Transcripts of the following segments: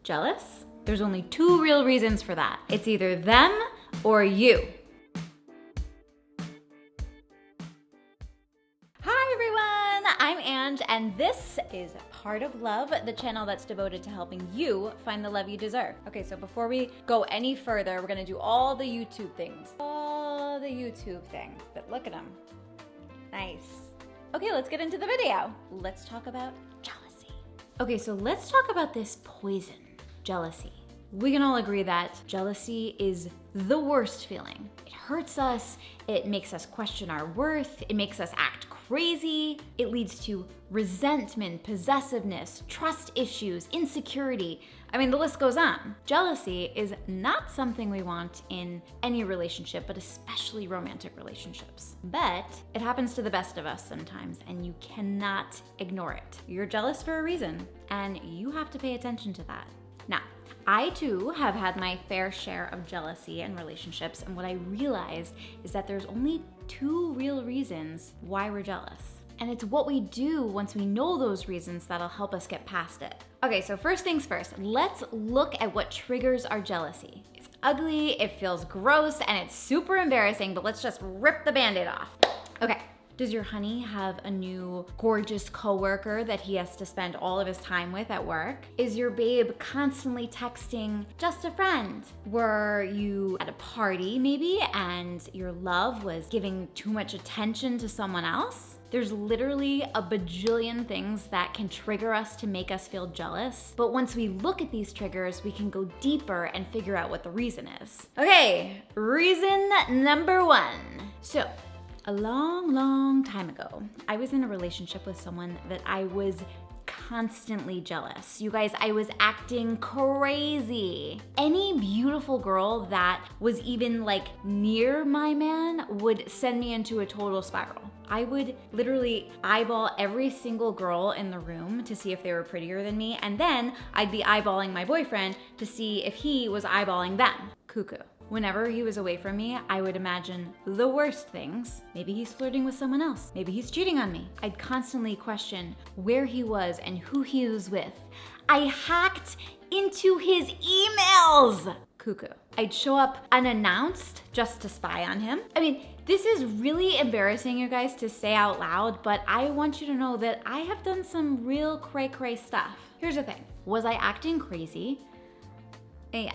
jealous? There's only two real reasons for that. It's either them or you. Hi everyone, I'm Ange, and this is Part of Love, the channel that's devoted to helping you find the love you deserve. Okay, so before we go any further, we're gonna do all the YouTube things. But look at them. Nice. Okay, let's get into the video. Let's talk about jealousy. Okay, so let's talk about this poison, jealousy. We can all agree that jealousy is the worst feeling. It hurts us, it makes us question our worth, it makes us act crazy, it leads to resentment, possessiveness, trust issues, insecurity. I mean, the list goes on. Jealousy is not something we want in any relationship, but especially romantic relationships. But it happens to the best of us sometimes, and you cannot ignore it. You're jealous for a reason, and you have to pay attention to that. Now, I too have had my fair share of jealousy in relationships, and what I realized is that there's only two real reasons why we're jealous. And it's what we do once we know those reasons that'll help us get past it. Okay, so first things first, let's look at what triggers our jealousy. It's ugly, it feels gross, and it's super embarrassing, but let's just rip the Band-Aid off. Okay. Does your honey have a new gorgeous coworker that he has to spend all of his time with at work? Is your babe constantly texting just a friend? Were you at a party maybe and your love was giving too much attention to someone else? There's literally a bajillion things that can trigger us to make us feel jealous. But once we look at these triggers, we can go deeper and figure out what the reason is. Okay, reason number one. So, a long time ago, I was in a relationship with someone that I was constantly jealous. You guys, I was acting crazy. Any beautiful girl that was even like near my man would send me into a total spiral. I would literally eyeball every single girl in the room to see if they were prettier than me, and then I'd be eyeballing my boyfriend to see if he was eyeballing them. Cuckoo. Whenever he was away from me, I would imagine the worst things. Maybe he's flirting with someone else. Maybe he's cheating on me. I'd constantly question where he was and who he was with. I hacked into his emails. Cuckoo. I'd show up unannounced just to spy on him. I mean, this is really embarrassing, you guys, to say out loud, but I want you to know that I have done some real cray-cray stuff. Here's the thing. Was I acting crazy? Yeah.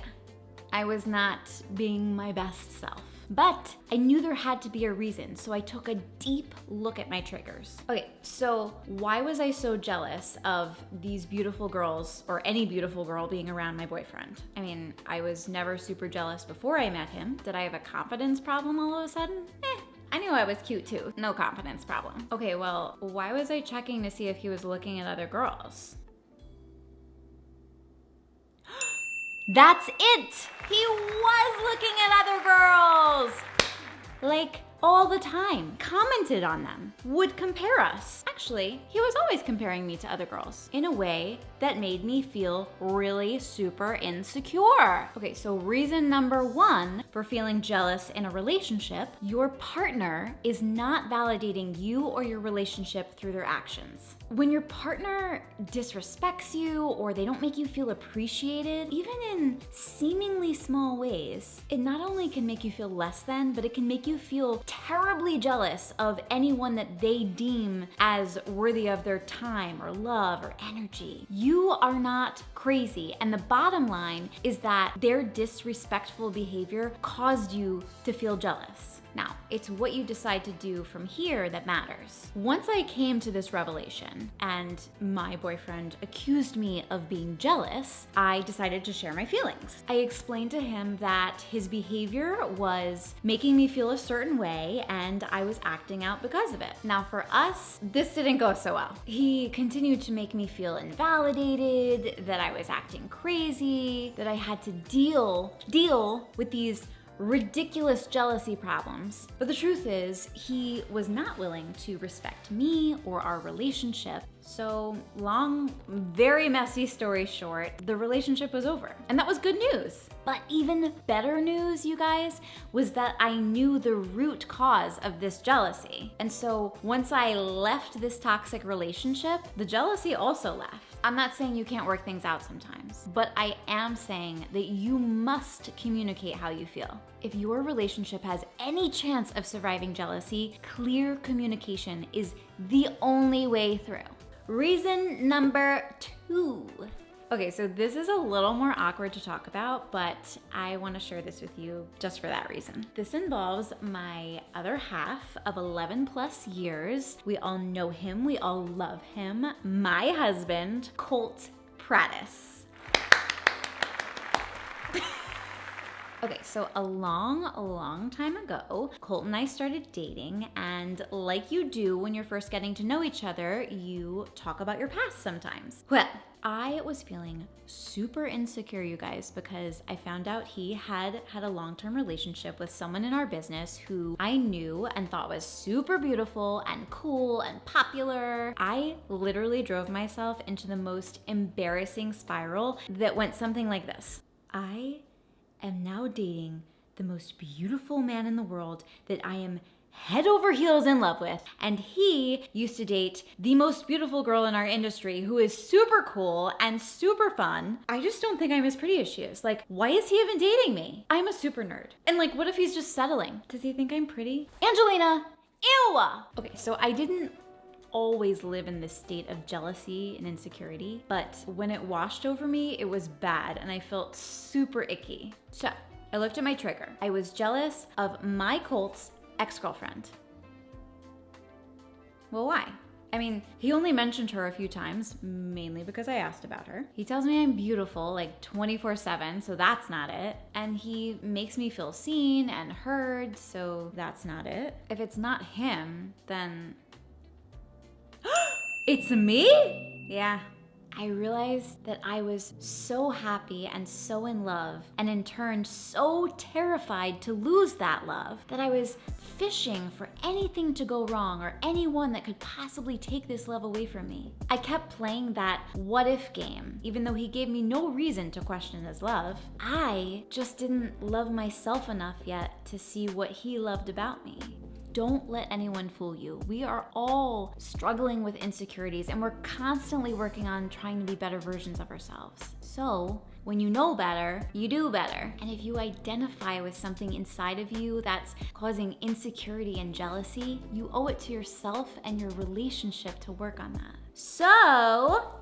I was not being my best self. But I knew there had to be a reason, so I took a deep look at my triggers. Okay, so why was I so jealous of these beautiful girls, or any beautiful girl being around my boyfriend? I mean, I was never super jealous before I met him. Did I have a confidence problem all of a sudden? I knew I was cute too. No confidence problem. Okay, well, why was I checking to see if he was looking at other girls? That's it! He was looking at other girls! Like, all the time. Commented on them. Would compare us. Actually, he was always comparing me to other girls in a way that made me feel really super insecure. Okay, so reason number one for feeling jealous in a relationship, your partner is not validating you or your relationship through their actions. When your partner disrespects you or they don't make you feel appreciated, even in seemingly small ways, it not only can make you feel less than, but it can make you feel terribly jealous of anyone that they deem as worthy of their time or love or energy. You are not crazy, and the bottom line is that their disrespectful behavior caused you to feel jealous. Now, it's what you decide to do from here that matters. Once I came to this revelation and my boyfriend accused me of being jealous, I decided to share my feelings. I explained to him that his behavior was making me feel a certain way and I was acting out because of it. Now for us, this didn't go so well. He continued to make me feel invalidated, that I was acting crazy, that I had to deal with these ridiculous jealousy problems. But the truth is, he was not willing to respect me or our relationship. So long, very messy story short, the relationship was over. And that was good news. But even better news, you guys, was that I knew the root cause of this jealousy. And so once I left this toxic relationship, the jealousy also left. I'm not saying you can't work things out sometimes, but I am saying that you must communicate how you feel. If your relationship has any chance of surviving jealousy, clear communication is the only way through. Reason number 2. Okay, so this is a little more awkward to talk about, but I want to share this with you just for that reason. This involves my other half of 11 plus years. We all know him, we all love him. My husband, Colt Ang. Okay, so a long time ago, Colt and I started dating, and like you do when you're first getting to know each other, you talk about your past sometimes. Well, I was feeling super insecure, you guys, because I found out he had a long-term relationship with someone in our business who I knew and thought was super beautiful and cool and popular. I literally drove myself into the most embarrassing spiral that went something like this. I am now dating the most beautiful man in the world that I am head over heels in love with, and he used to date the most beautiful girl in our industry who is super cool and super fun. I just don't think I'm as pretty as she is. Like, why is he even dating me? I'm a super nerd. And like, what if he's just settling? Does he think I'm pretty? Angelina, ew! Okay, so I didn't always live in this state of jealousy and insecurity, but when it washed over me, it was bad and I felt super icky. So I looked at my trigger. I was jealous of my Colt's ex-girlfriend. Well, why? I mean, he only mentioned her a few times, mainly because I asked about her. He tells me I'm beautiful like 24/7, so that's not it. And he makes me feel seen and heard, so that's not it. If it's not him, then it's me? Yeah. I realized that I was so happy and so in love, and in turn so terrified to lose that love, that I was fishing for anything to go wrong or anyone that could possibly take this love away from me. I kept playing that what if game, even though he gave me no reason to question his love. I just didn't love myself enough yet to see what he loved about me. Don't let anyone fool you. We are all struggling with insecurities, and we're constantly working on trying to be better versions of ourselves. So when you know better, you do better. And if you identify with something inside of you that's causing insecurity and jealousy, you owe it to yourself and your relationship to work on that. So,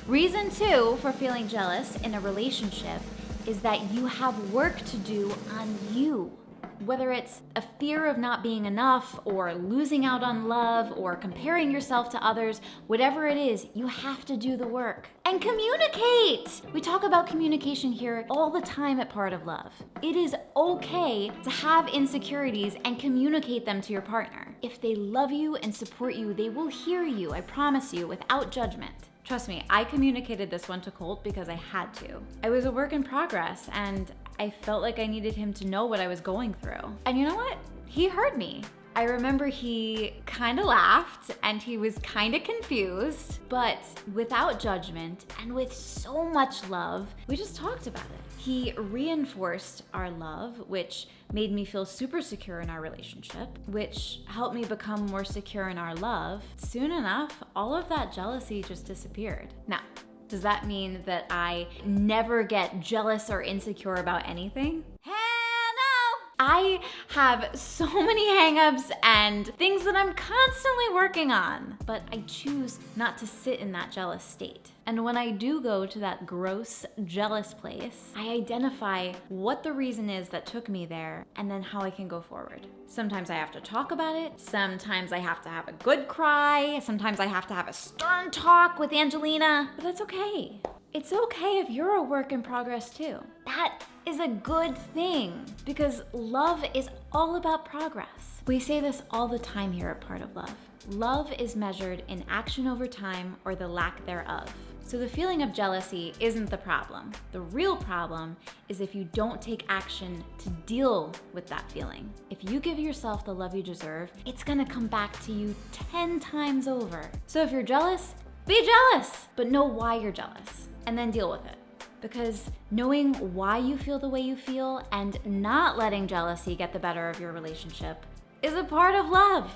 reason 2 for feeling jealous in a relationship is that you have work to do on you. Whether it's a fear of not being enough or losing out on love or comparing yourself to others, whatever it is, you have to do the work. And communicate! We talk about communication here all the time at Part of Love. It is okay to have insecurities and communicate them to your partner. If they love you and support you, they will hear you, I promise you, without judgment. Trust me, I communicated this one to Colt because I had to. I was a work in progress, and I felt like I needed him to know what I was going through. And you know what? He heard me. I remember he kind of laughed and he was kind of confused, but without judgment and with so much love, we just talked about it. He reinforced our love, which made me feel super secure in our relationship, which helped me become more secure in our love. Soon enough, all of that jealousy just disappeared. Now, does that mean that I never get jealous or insecure about anything? Hell no! I have so many hangups and things that I'm constantly working on, but I choose not to sit in that jealous state. And when I do go to that gross, jealous place, I identify what the reason is that took me there and then how I can go forward. Sometimes I have to talk about it. Sometimes I have to have a good cry. Sometimes I have to have a stern talk with Angelina, but that's okay. It's okay if you're a work in progress too. That is a good thing because love is all about progress. We say this all the time here at Part of Love. Love is measured in action over time or the lack thereof. So the feeling of jealousy isn't the problem. The real problem is if you don't take action to deal with that feeling. If you give yourself the love you deserve, it's gonna come back to you 10 times over. So if you're jealous, Be jealous, but know why you're jealous and then deal with it. Because knowing why you feel the way you feel and not letting jealousy get the better of your relationship is a part of love.